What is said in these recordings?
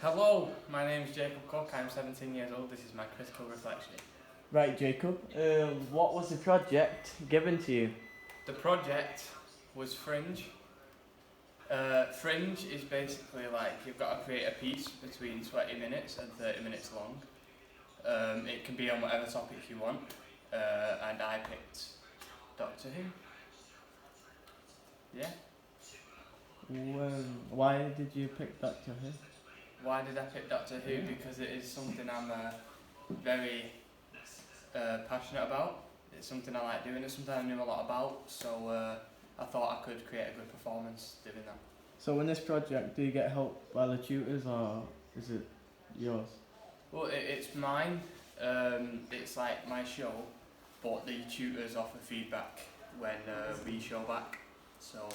Hello, my name is Jacob Cook. I'm 17 years old. This is my critical reflection. Right, Jacob. What was the project given to you? The project was Fringe. Fringe is basically like you've got to create a piece between 20 minutes and 30 minutes long. It can be on whatever topic you want, and I picked Doctor Who. Yeah. Why did you pick Doctor Who? Why did I pick Doctor Who? Yeah. Because it is something I'm very passionate about. It's something I like doing. It's something I knew a lot about. So I thought I could create a good performance doing that. So in this project, do you get help by the tutors or is it yours? Well, it's mine. It's like my show, but the tutors offer feedback when we show back. So,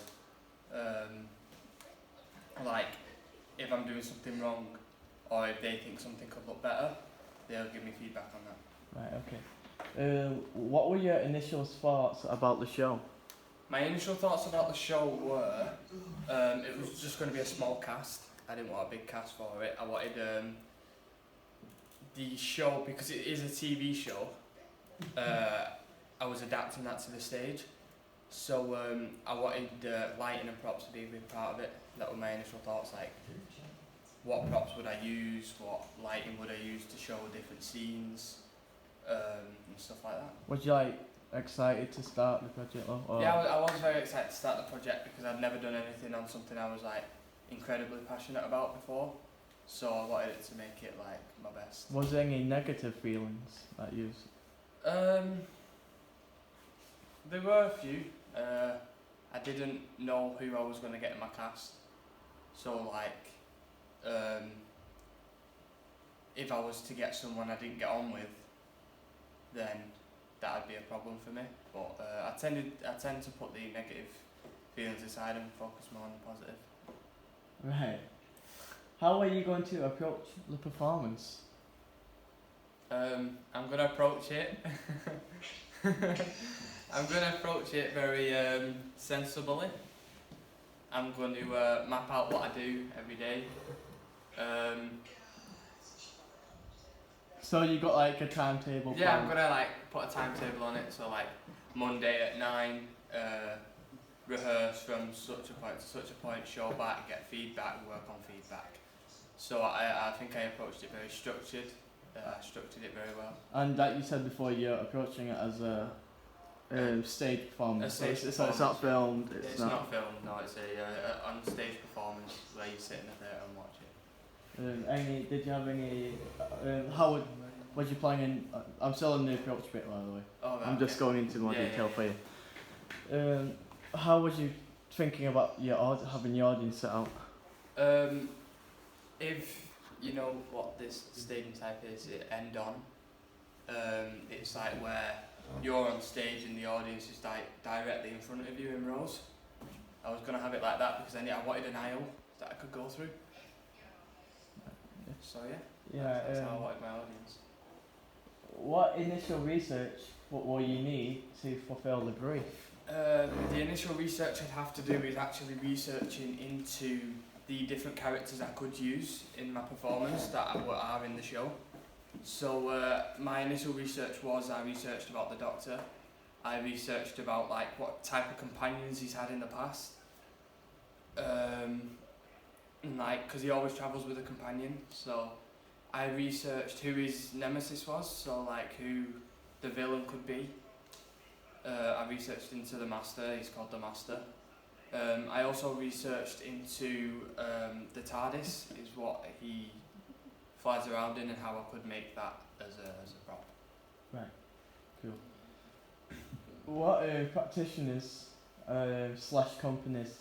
like, if I'm doing something wrong, or if they think something could look better, they'll give me feedback on that. Right, okay. What were your initial thoughts about the show? My initial thoughts about the show were, it was just going to be a small cast. I didn't want a big cast for it. I wanted the show, because it is a TV show, I was adapting that to the stage. So I wanted lighting and props to be a big part of it. That were my initial thoughts, like what props would I use, what lighting would I use to show different scenes, and stuff like that. Was you excited to start the project? Or? Yeah, I was very excited to start the project because I'd never done anything on something I was incredibly passionate about before. So I wanted it to make it my best. Was there any negative feelings that you? There were a few. I didn't know who I was going to get in my cast. So if I was to get someone I didn't get on with, then that would be a problem for me. But I tend to put the negative feelings aside and focus more on the positive. Right. How are you going to approach the performance? I'm going to approach it. I'm going to approach it very sensibly. I'm going to map out what I do every day. So you got a timetable? Yeah, I'm going to put a timetable on it. So Monday at 9, rehearse from such a point to such a point, show back, get feedback, work on feedback. So I think I approached it very structured. I structured it very well. And that you said before, you're approaching it as a stage performance. A stage So it's not filmed. It's not filmed. No, it's a on stage performance where you sit in the theatre and watch it. Did you have any? How was you planning? I'm still in the approach bit, by the way. Oh, right, I'm just going into more detail for yeah. you. How was you thinking about having your audience set out? If you know what this staging type is, it end on. It's where you're on stage and the audience is directly in front of you in rows. I was gonna have it like that because I wanted an aisle that I could go through. So that's how I wanted my audience. What initial research will you need to fulfil the brief? The initial research I'd have to do is actually researching into the different characters I could use in my performance that are in the show. So my initial research was I researched about the Doctor. I researched about what type of companions he's had in the past. Because he always travels with a companion. So I researched who his nemesis was. So who the villain could be. I researched into the Master. He's called the Master. I also researched into the TARDIS, is what he flies around in, and how I could make that as a prop. Right, cool. What practitioners / companies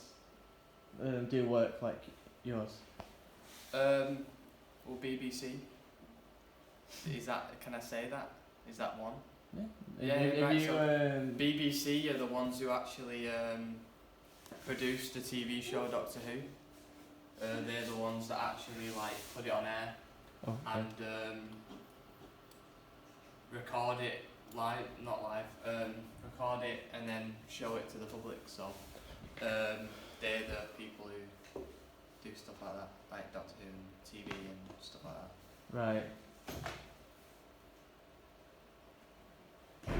do work like yours? Well, BBC. Can I say that? Is that one? Yeah. BBC are the ones who actually produced the TV show Doctor Who. They're the ones that actually put it on air and record it record it and then show it to the public. So they're the people who do stuff like that, like Doctor Who and TV and Right.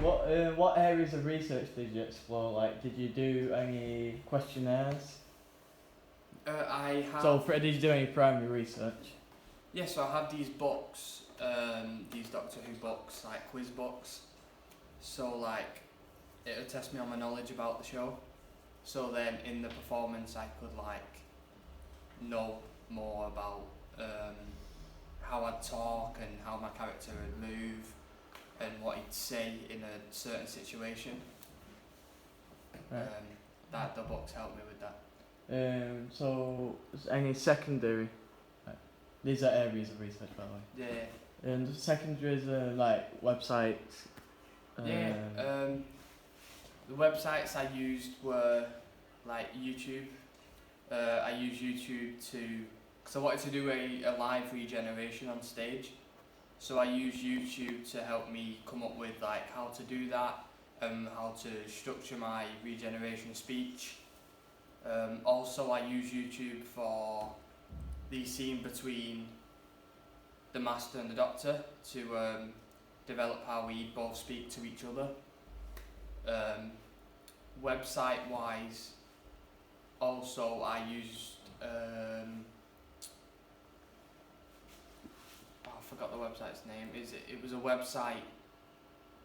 What areas of research did you explore? Like, did you do any questionnaires? I have. So, did you do any primary research? Yeah, so I have these books, these Doctor Who books, like quiz books. So like, it'll test me on my knowledge about the show. So then in the performance I could like know more about how I'd talk and how my character would move and what he'd say in a certain situation. Right. That the books helped me with that. So, any secondary? Like, these are areas of research, by the way. Yeah. And secondaries are like websites. The websites I used were like YouTube. I used YouTube because I wanted to do a live regeneration on stage. So I used YouTube to help me come up with like how to do that, how to structure my regeneration speech. Also I use YouTube for the scene between the Master and the Doctor to develop how we both speak to each other. Website wise, also I used I forgot the website's name. It was a website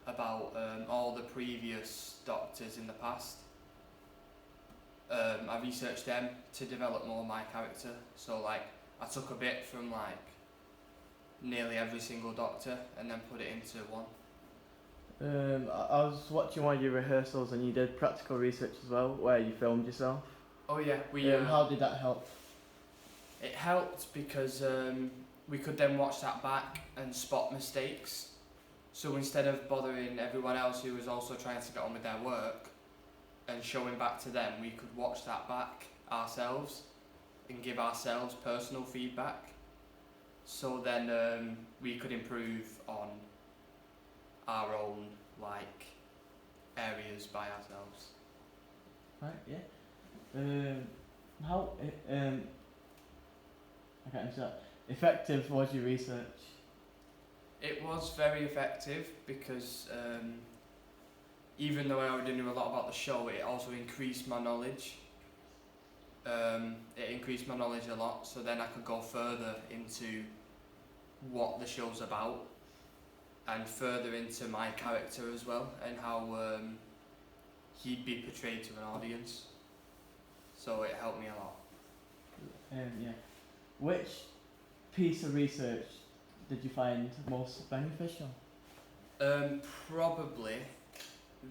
about all the previous Doctors in the past. I researched them to develop more my character. So like I took a bit from like nearly every single Doctor and then put it into one. I was watching one of your rehearsals and you did practical research as well, where you filmed yourself. Oh yeah, How did that help? It helped because we could then watch that back and spot mistakes. So instead of bothering everyone else who was also trying to get on with their work and showing back to them, we could watch that back ourselves and give ourselves personal feedback. So then we could improve on our own like areas by ourselves. Right, yeah. How I can't answer that. Effective was your research? It was very effective because even though I already knew a lot about the show, it also increased my knowledge. It increased my knowledge a lot, so then I could go further into what the show's about and further into my character as well and how he'd be portrayed to an audience. So it helped me a lot. Yeah. Which piece of research did you find most beneficial? Probably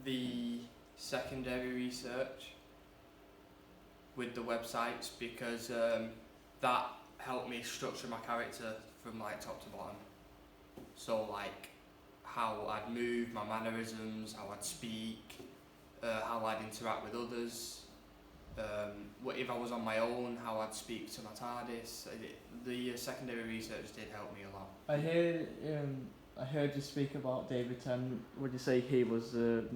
the secondary research with the websites because that helped me structure my character from like top to bottom. So like how I'd move, my mannerisms, how I'd speak, how I'd interact with others. If I was on my own, how I'd speak to my TARDIS. The secondary research did help me a lot. I heard you speak about David Tennant. Would you say he was the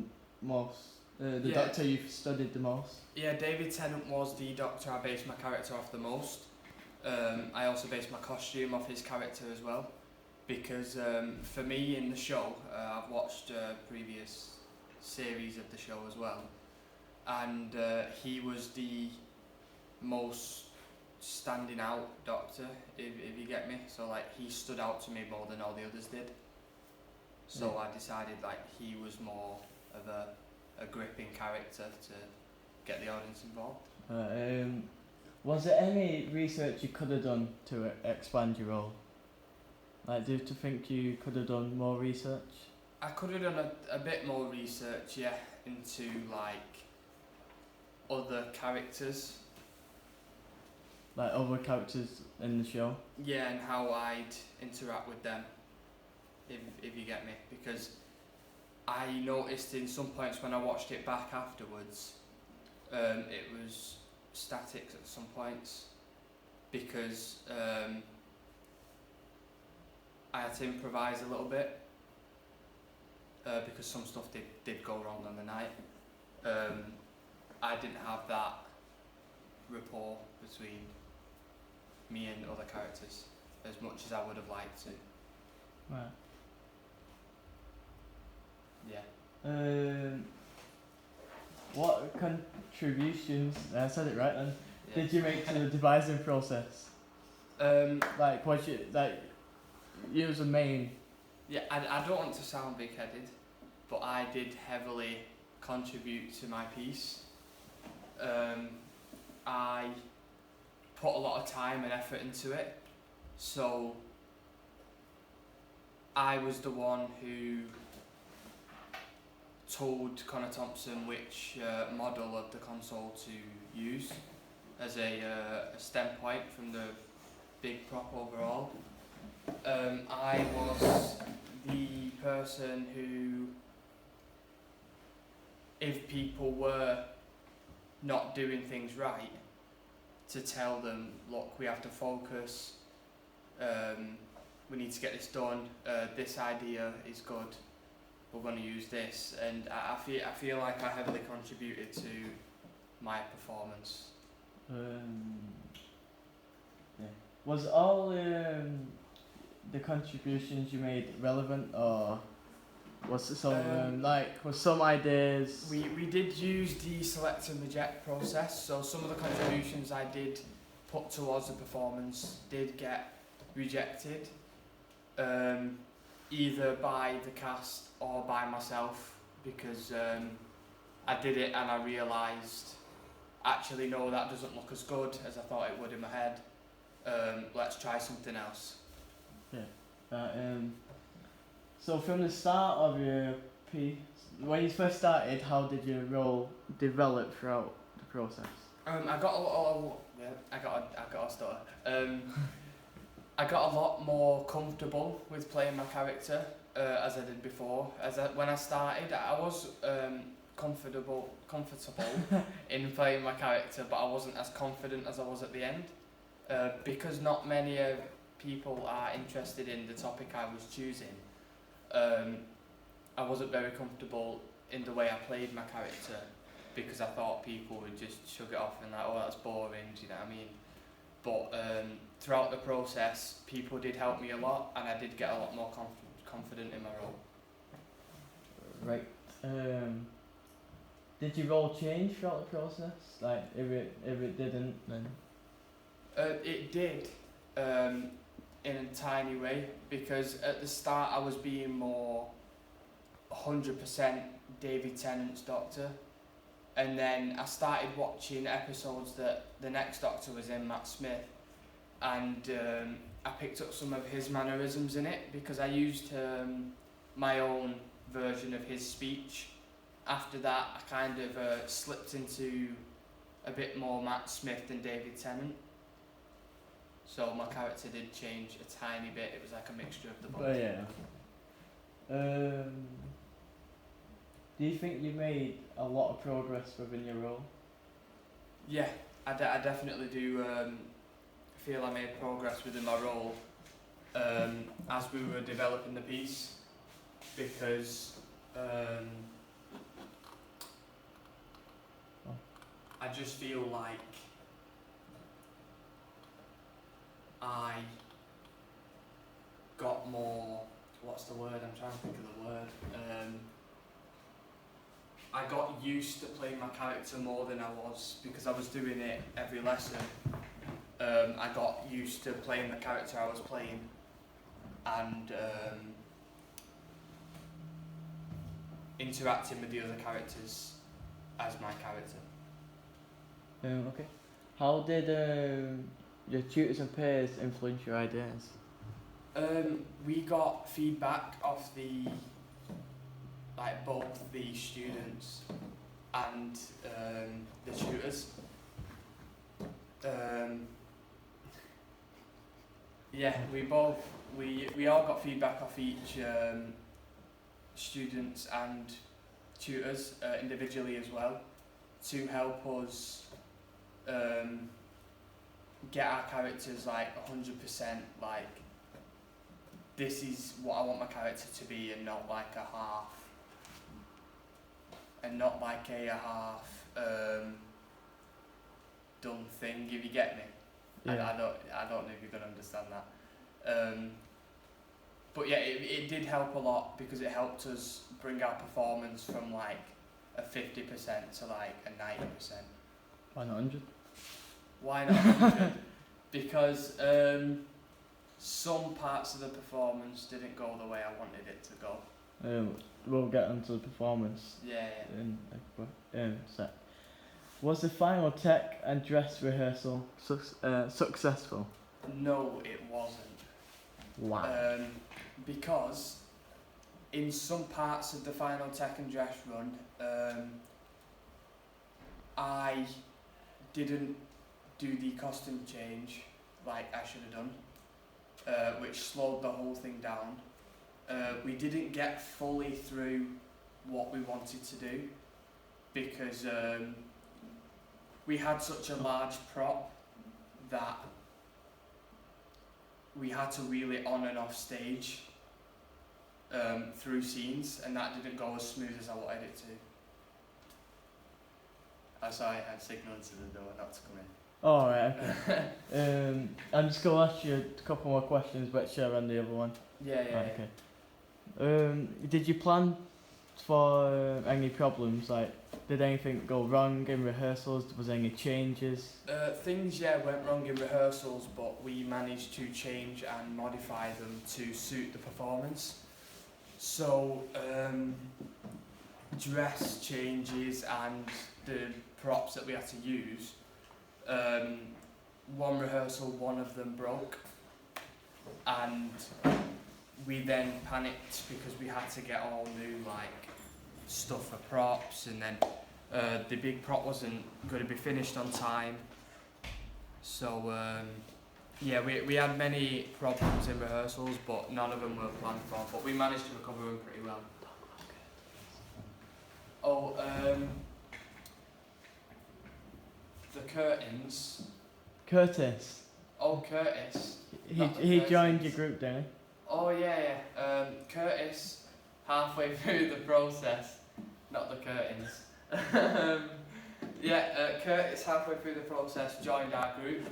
Doctor you've studied the most? Yeah, David Tennant was the Doctor I based my character off the most. I also based my costume off his character as well, because for me in the show, I've watched previous series of the show as well, and he was the most standing out Doctor, if you get me. So like he stood out to me more than all the others did. So I decided like he was more of a gripping character to get the audience involved. Was there any research you could have done to expand your role? Like, do you think you could have done more research? I could have done a bit more research, yeah, into like other characters. Like other characters in the show? Yeah, and how I'd interact with them, if you get me. Because I noticed in some points when I watched it back afterwards, it was static at some points because I had to improvise a little bit because some stuff did go wrong on the night. I didn't have that rapport between me and other characters. as much as I would have liked to. Right. Yeah. What contributions, I said it right then, Yeah. did you make to the devising process? Like, was you, like, you was the main... Yeah, I don't want to sound big-headed, but I did heavily contribute to my piece. I put a lot of time and effort into it, so I was the one who told Connor Thompson which model of the console to use as a stem point from the big prop overall. I was the person who, if people were not doing things right, to tell them, look, we have to focus, we need to get this done, this idea is good, we're going to use this, and I feel like I heavily contributed to my performance. Yeah. Was all the contributions you made relevant, or was it some of them, like, was some ideas... We did use the select and reject process, so some of the contributions I did put towards the performance did get rejected, either by the cast or by myself, because I did it and I realised, actually no, that doesn't look as good as I thought it would in my head, let's try something else. Yeah. So from the start of your piece, when you first started, how did your role develop throughout the process? I got a lot. I got a stutter. I got a lot more comfortable with playing my character as I did before. When I started, I was comfortable in playing my character, but I wasn't as confident as I was at the end, because not many people are interested in the topic I was choosing. I wasn't very comfortable in the way I played my character, because I thought people would just shrug it off and like, oh, that's boring, do you know what I mean? But throughout the process, people did help me a lot, and I did get a lot more confident in my role. Right. Did your role change throughout the process? Like, if it didn't, then... It did, in a tiny way, because at the start I was being more 100% David Tennant's Doctor, and then I started watching episodes that the next Doctor was in, Matt Smith, and I picked up some of his mannerisms in it, because I used my own version of his speech. After that, I kind of slipped into a bit more Matt Smith than David Tennant. So my character did change a tiny bit. It was like a mixture of the both. But yeah. Do you think you made a lot of progress within your role? Yeah, I definitely do feel I made progress within my role as we were developing the piece, because I just feel like I got more, what's the word, I'm trying to think of the word, I got used to playing my character more than I was, because I was doing it every lesson. I got used to playing the character I was playing, and interacting with the other characters as my character. Okay. How did your tutors and peers influence your ideas? We got feedback off both the students and the tutors. Yeah, we all got feedback off each students and tutors individually as well, to help us get our characters like 100%, like this is what I want my character to be, and not like a half done thing, if you get me. Yeah. I don't know if you're gonna understand that. But yeah, it did help a lot because it helped us bring our performance from like a 50% to like a 90%. Why not 100? Why not 100? Because some parts of the performance didn't go the way I wanted it to go. We'll get onto the performance Yeah. in a sec. Was the final tech and dress rehearsal successful? No, it wasn't. Wow. Because in some parts of the final tech and dress run, I didn't do the costume change like I should have done, which slowed the whole thing down. We didn't get fully through what we wanted to do because we had such a large prop that we had to reel it on and off stage through scenes, and that didn't go as smooth as I wanted it to. So I had signalled to the door not to come in. Alright, okay. I'm just going to ask you a couple more questions, but share on the other one. Yeah. Right, okay. Did you plan for any problems? Like, did anything go wrong in rehearsals? Was there any changes? Things, went wrong in rehearsals, but we managed to change and modify them to suit the performance. So, dress changes and the props that we had to use, one rehearsal, one of them broke, and we then panicked because we had to get all new like stuff for props, and then the big prop wasn't going to be finished on time. So we had many problems in rehearsals, but none of them were planned for, but we managed to recover them pretty well. The curtains. Curtis. Oh, Curtis. He joined your group, didn't he? Oh yeah. Curtis, halfway through the process, not the curtains. Curtis halfway through the process joined our group.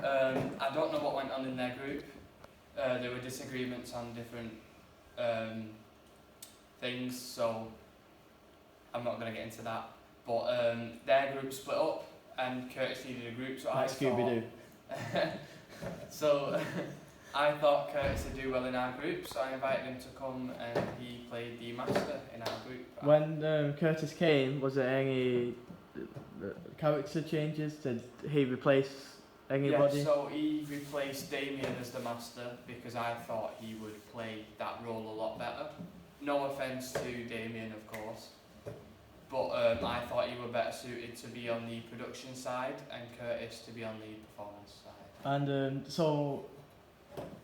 I don't know what went on in their group. There were disagreements on different things, so I'm not going to get into that. But their group split up, and Curtis needed a group, so like Scooby-Doo. So I thought Curtis would do well in our group, so I invited him to come, and he played the master in our group. When Curtis came, was there any character changes? Did he replace anybody? Yeah, so he replaced Damien as the master because I thought he would play that role a lot better. No offence to Damien, of course, but I thought you were better suited to be on the production side and Curtis to be on the performance side. And so,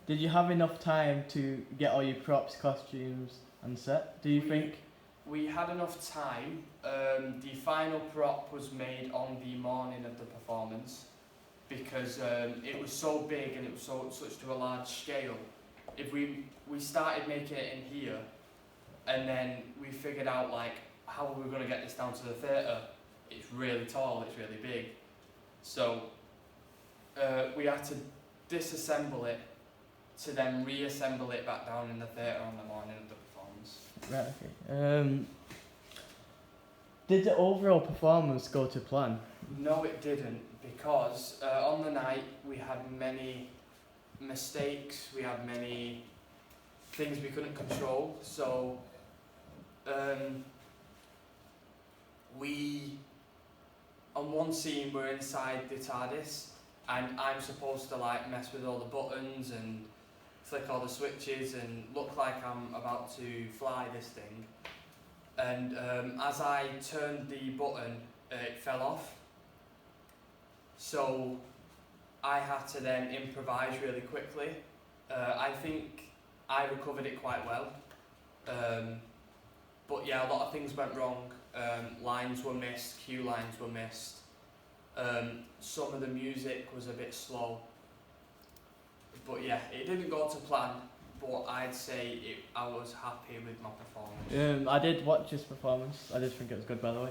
did you have enough time to get all your props, costumes and set, do you think? We had enough time. The final prop was made on the morning of the performance because it was so big and it was such to a large scale. If we started making it in here and then we figured out like how we were going to get this down to the theatre, it's really tall, it's really big. So we had to disassemble it to then reassemble it back down in the theatre on the morning of the performance. Right, okay. Did the overall performance go to plan? No, it didn't, because on the night we had many mistakes, we had many things we couldn't control, so we, on one scene we're inside the TARDIS and I'm supposed to like mess with all the buttons and flick all the switches and look like I'm about to fly this thing, and as I turned the button it fell off, so I had to then improvise really quickly. I think I recovered it quite well, but yeah, a lot of things went wrong. Lines were missed, cue lines were missed, some of the music was a bit slow, but yeah, it didn't go to plan, but I'd say I was happy with my performance. I did watch his performance. I did think it was good, by the way.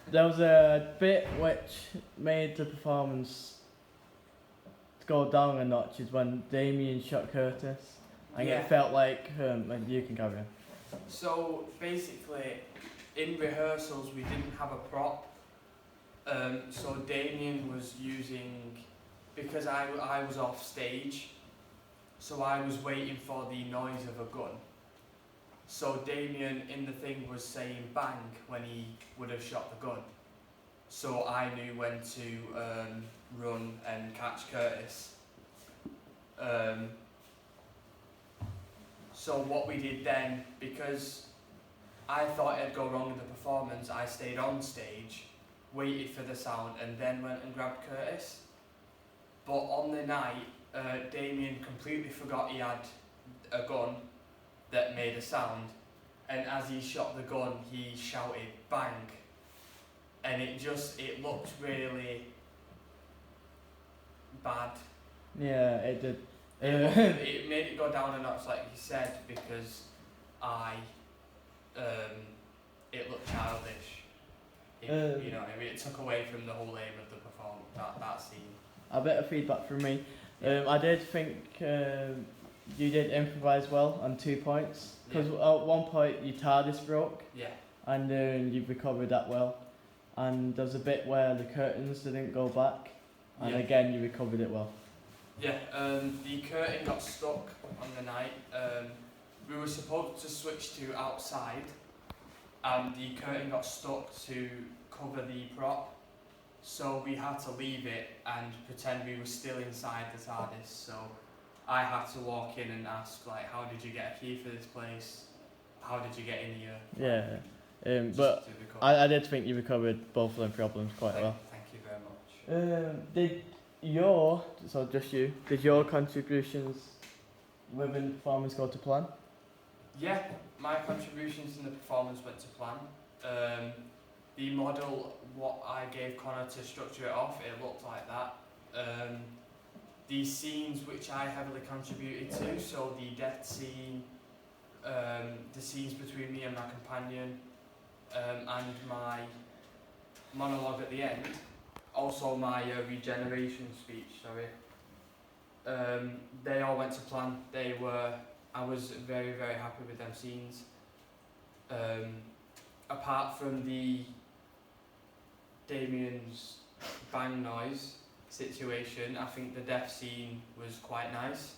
There was a bit which made the performance go down a notch is when Damien shot Curtis, and Yeah. it felt like and you can carry on. So basically, in rehearsals we didn't have a prop. So Damien was using, because I was off stage, so I was waiting for the noise of a gun. So Damien in the thing was saying bang when he would have shot the gun. So I knew when to run and catch Curtis. So what we did then, because I thought it'd go wrong in the performance, I stayed on stage, waited for the sound, and then went and grabbed Curtis. But on the night, Damien completely forgot he had a gun that made a sound, and as he shot the gun, he shouted bang, and it looked really bad. Yeah, it did. It made it go down a notch, like you said, because it looked childish. You know, it took away from the whole aim of the performance. That scene. A bit of feedback from me. I did think you did improvise well on 2 points, because at one point your TARDIS broke. Yeah. And then you recovered that well. And there's a bit where the curtains didn't go back, and again you recovered it well. Yeah, the curtain got stuck on the night. We were supposed to switch to outside, and the curtain got stuck to cover the prop. So we had to leave it and pretend we were still inside the TARDIS. So I had to walk in and ask, like, how did you get a key for this place? How did you get in here? Yeah, but I did think you recovered both of them problems quite well. Thank you very much. Did your contributions within the performance go to plan? Yeah, my contributions in the performance went to plan. The model, what I gave Connor to structure it off, it looked like that. The scenes which I heavily contributed to, so the death scene, the scenes between me and my companion, and my monologue at the end, also my regeneration speech, they all went to plan. I was very, very happy with them scenes. Apart from the Damien's bang noise situation, I think the death scene was quite nice.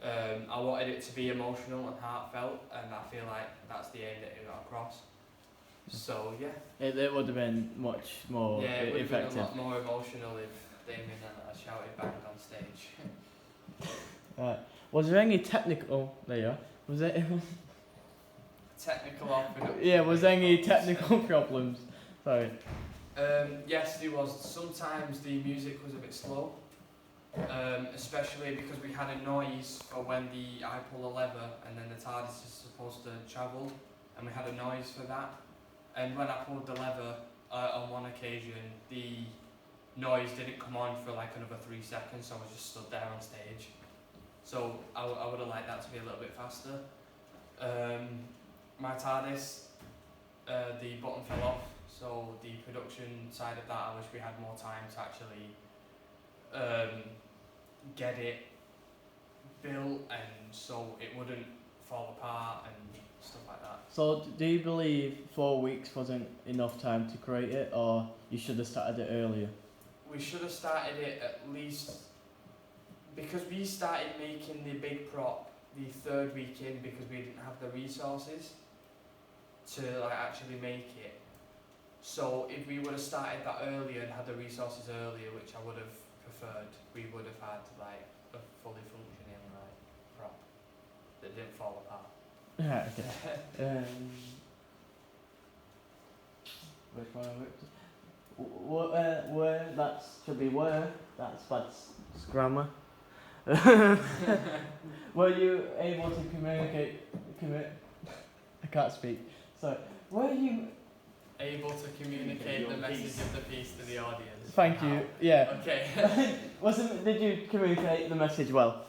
I wanted it to be emotional and heartfelt, and I feel like that's the aim that it got across. So yeah. It would have been much more Yeah, it would effective. have been a lot more emotional if Damien and I shouted bang on stage. Right. Was there any technical? There you are. Was it? Technical or production? Yeah. Was there any technical problems? Sorry. Yes, there was. Sometimes the music was a bit slow, especially because we had a noise for when I pull a lever and then the TARDIS is supposed to travel, and we had a noise for that. And when I pulled the lever on one occasion, the noise didn't come on for like another 3 seconds, so I was just stood there on stage. So I would have liked that to be a little bit faster. My TARDIS, the button fell off, so the production side of that, I wish we had more time to actually get it built, and so it wouldn't fall apart and stuff like that. So do you believe 4 weeks wasn't enough time to create it, or you should have started it earlier? We should have started it at least, because we started making the big prop the 3rd week in, because we didn't have the resources to like actually make it. So if we would have started that earlier and had the resources earlier, which I would have preferred, we would have had like a fully functioning like prop that didn't fall apart. Yeah, okay. Which one are we? Where, that should be where, that's grammar. Were you able to communicate, I can't speak, sorry, were you able to communicate the message of the piece to the audience? Thank you, yeah. Okay. Did you communicate the message well?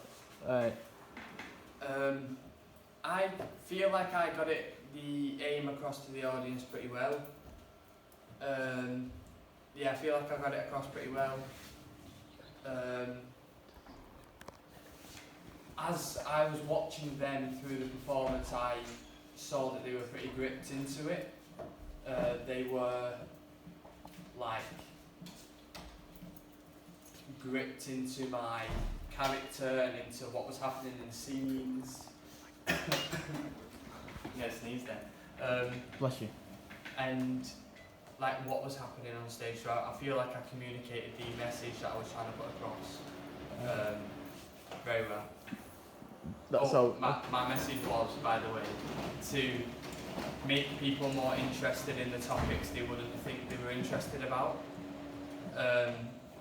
I feel like I got the aim across to the audience pretty well. Yeah, I feel like I got it across pretty well. as I was watching them through the performance, I saw that they were pretty gripped into it. They were like gripped into my character and into what was happening in the scenes. Yeah, sneeze there. Bless you. And like what was happening on stage. So I feel like I communicated the message that I was trying to put across very well. My message was, by the way, to make people more interested in the topics they wouldn't think they were interested about.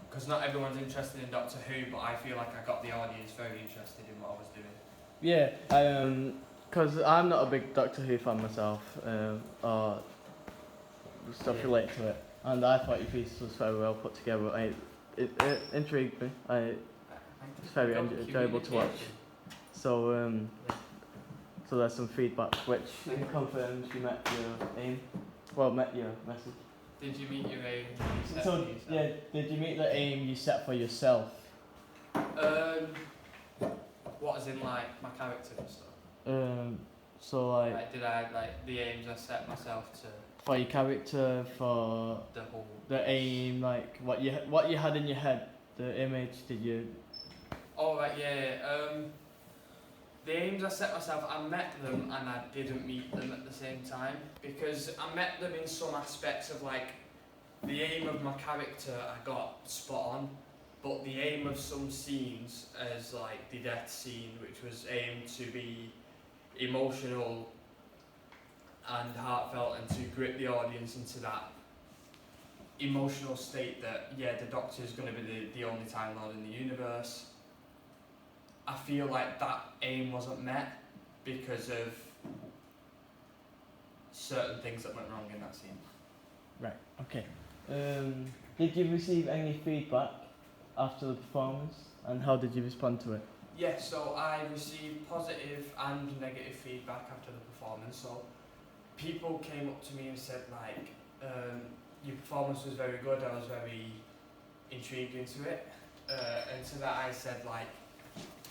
Because not everyone's interested in Doctor Who, but I feel like I got the audience very interested in what I was doing. Yeah, because I'm not a big Doctor Who fan myself, or stuff related to it, and I thought your piece was very well put together. It intrigued me. It's very enjoyable to watch. So, so there's some feedback which confirms you met your aim. Well, met your message. Did you meet your aim? So yeah, did you meet the aim you set for yourself? What is in like my character and stuff? So like did I like the aims I set myself to? For your character, for the aim, like what you had in your head, the image. Did you? Oh right, yeah. The aims I set myself, I met them and I didn't meet them at the same time, because I met them in some aspects of like the aim of my character I got spot on, but the aim of some scenes, as like the death scene, which was aimed to be emotional and heartfelt and to grip the audience into that emotional state that the Doctor is going to be the only Time Lord in the universe. I feel like that aim wasn't met because of certain things that went wrong in that scene. Right, okay. Did you receive any feedback after the performance, and how did you respond to it? Yeah, so I received positive and negative feedback after the performance. So people came up to me and said like, your performance was very good, I was very intrigued into it. And to that I said like,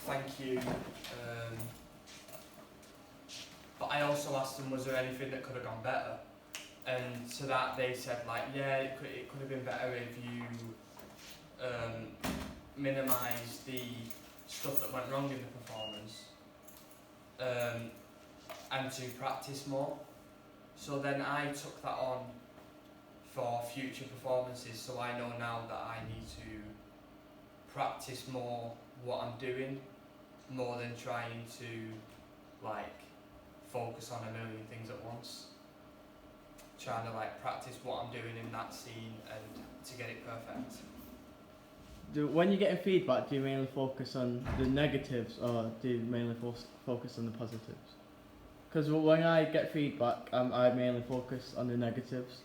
thank you. But I also asked them, was there anything that could have gone better? And to that they said like, yeah, it could have been better if you minimised the stuff that went wrong in the performance, and to practice more. So then I took that on for future performances, so I know now that I need to practice more what I'm doing, more than trying to like focus on a million things at once. Trying to like practice what I'm doing in that scene and to get it perfect. When you're getting feedback, do you mainly focus on the negatives or do you mainly focus on the positives? Because when I get feedback, I mainly focus on the negatives,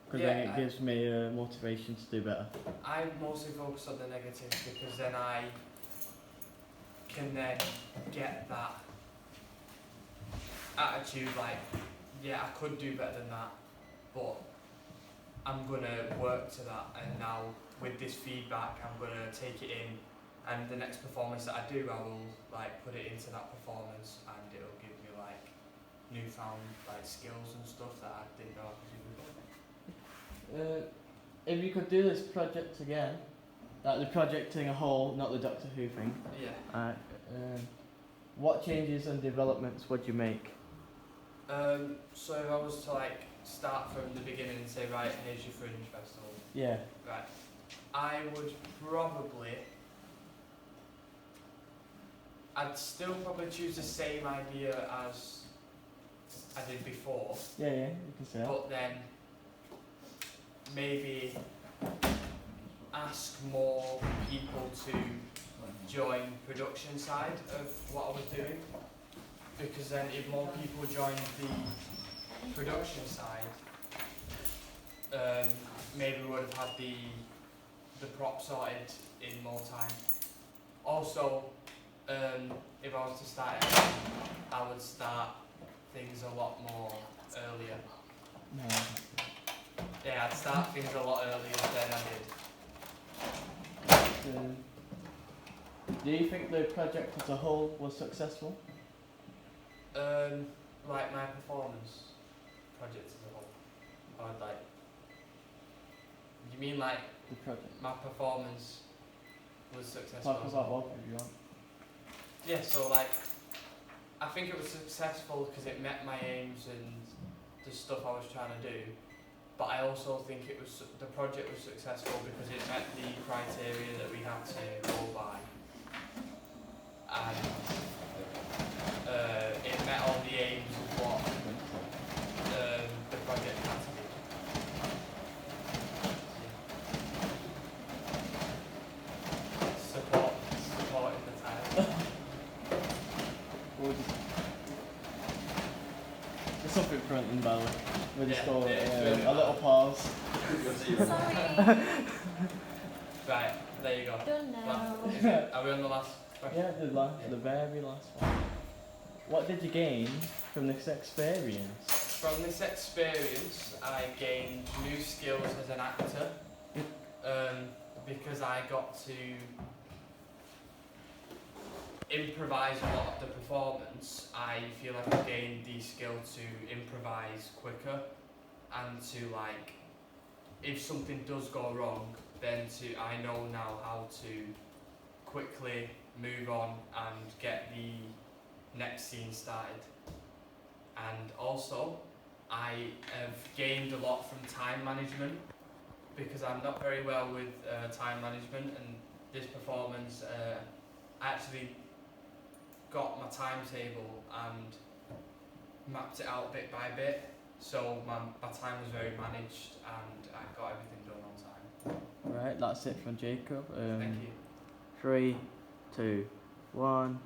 because then it gives me motivation to do better. I mostly focus on the negatives because then I can then get that attitude like, yeah, I could do better than that, but I'm going to work to that, and now with this feedback I'm going to take it in, and the next performance that I do I will like put it into that performance, and it'll give me like newfound like skills and stuff that I didn't know I could do. If you could do this project again, like the project in a whole, not the Doctor Who thing, what changes and developments would you make? So if I was to like start from the beginning and say, right, here's your Fringe Festival. Yeah. Right. I would probably, I'd still probably choose the same idea as I did before. Yeah, you can say that. But then maybe ask more people to join production side of what I was doing, because then if more people joined the production side, maybe we would have had the props sorted in more time. Also, if I was to start it, I would start things a lot more earlier. No. Yeah, I'd start things a lot earlier than I did. Do you think the project as a whole was successful? Like my performance project as a whole, or like, you mean like The project. my performance was successful? Talk as about well? both if you want. Yeah, so like, I think it was successful because it met my aims and the stuff I was trying to do. But I also think the project was successful because it met the criteria that we had to go by, and it met all the aims of what the project had to be. Supporting the title. We'll there's something fronting by the way. We'll just Yeah, go yeah, it's really a little pause. Sorry. Right, there you go. Don't Last, know. are we on the last question? Yeah, the very last one. What did you gain from this experience? From this experience, I gained new skills as an actor, because I got to improvise a lot of the performance. I feel like I've gained the skill to improvise quicker, and to like, if something does go wrong, then I know now how to quickly move on and get the next scene started. And also, I have gained a lot from time management, because I'm not very well with time management, and this performance, I actually got my timetable and mapped it out bit by bit, so my time was very managed and I got everything done on time. Right, that's it from Jacob. Thank you. 3, 2, 1.